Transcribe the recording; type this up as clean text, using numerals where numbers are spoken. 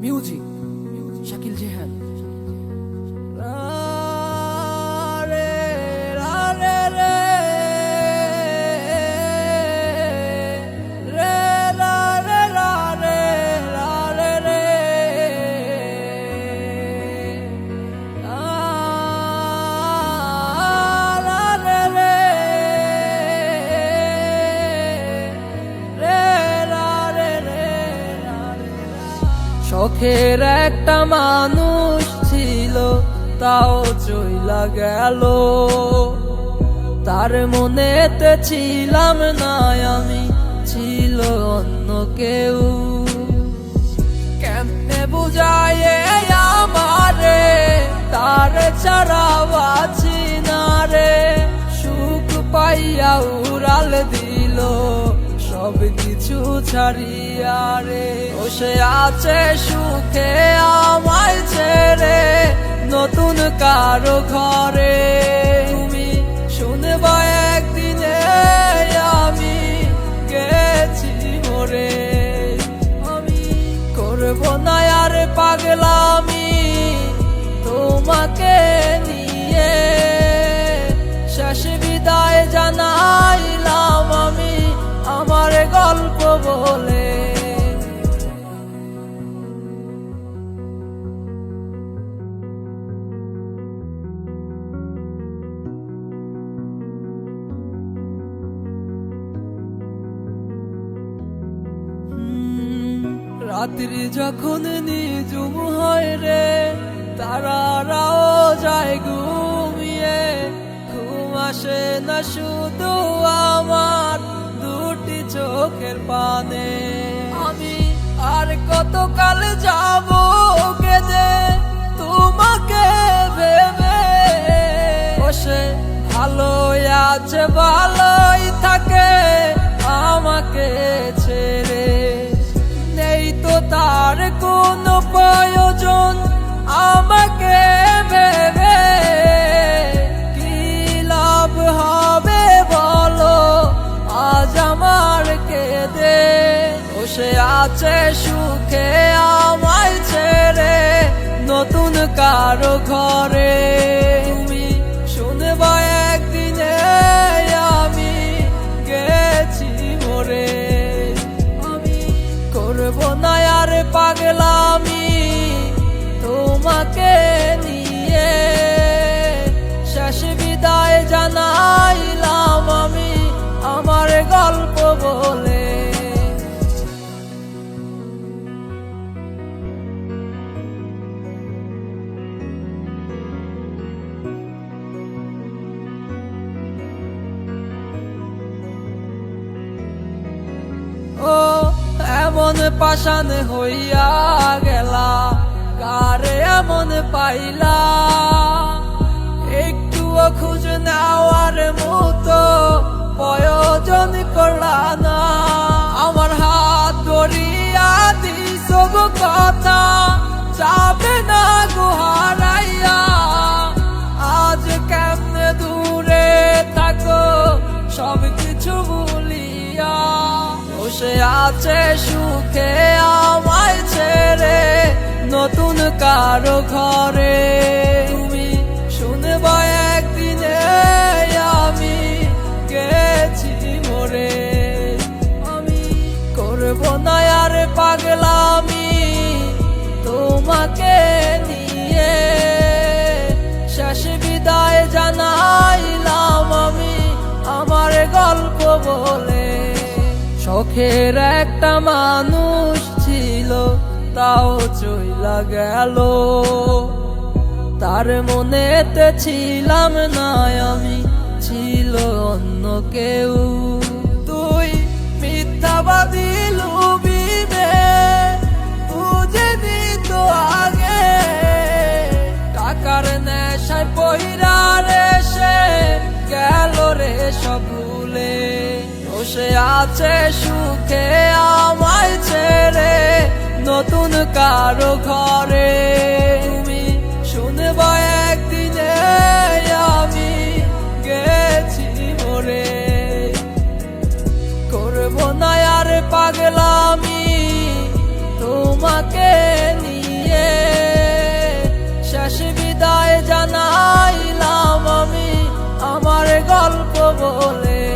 Music Shakil Jehan. শখের একটা মানুষ ছিল, তাও চইলা গেল। তার মনেতে ছিলাম না আমি, ছিল অন্য কেউ। কেমনে বুঝায় আমারে, তার ছাড়া বাঁচি না রে। সুখ পাইয়া উড়াল দিল সব কিছু ছাড়িয়া রে। বসে আছে সুখে আমায় ছেড়ে নতুন কারো ঘরে। তুমি শুনবা একদিনে আমি গেছি মরে। আমি করব না আর পাগলামি তোমাকে নিয়ে। শেষ বিদায় জানাইলাম আমি আমার গল্প বলে। রাত্রি যখন নিঝুম হয় রে, তারারাও যায় ঘুমিয়ে। ঘুম আসে না শুধু আমার দুটি চোখের পানে। আমি আর কতকাল যাব কেঁদে তোমাকে ভেবে। বসে ভালোই আছে ভালোই থাকে আমাকে ছেড়ে। নেই তো তার কোনো প্রয়োজন আমাকে ভেবে। কি লাভ হবে বলো আজ আমার কেঁদে। বসে আছে সুখে আমায় ছেড়ে নতুন কারো ঘরে। তুমি শুনবা একদিনে আমি গেছি মরে। করব না আর পাগলামি তোমাকে নিয়ে। শেষ বিদায় জানাইলাম আমি আমার গল্প বলে। ও এমন পাষাণ হইয়া গেলা, কারে এমন পাইলা। একটুও খুঁজ নেওয়ার মতো প্রয়োজন করলা না। আমার হাত ধরিয়া দিছ গো কথা, যাবে না গো হারাইয়া। আজ কেমনে দূরে থাকো সব কিছু ভুলিয়া। বসে আছে সুখে আমায় ছেড়ে নতুন কারো ঘরে। তুমি শুনবা একদিনে আমি গেছি মরে। আমি করব না আর পাগলামি তোমাকে নিয়ে। শেষ বিদায় জানাইলাম আমি আমার গল্প বলে। শখের একটা মানুষ ছিল, তাও চইলা গেল। তার মনেতে ছিলাম না আমি, ছিল অন্য কেউ। তুই মিথ্যাবাদী লুবিবে বুঝে দিত আগে। টাকার নেশায় পইরা রে সে গেল রে সব ভুলে। বসে আছে সুখে আমায় ছেড়ে নতুন কারো ঘরে। তুমি শুনবা একদিনে আমি গেছি মরে। করব না আর পাগলামি তোমাকে নিয়ে। বলে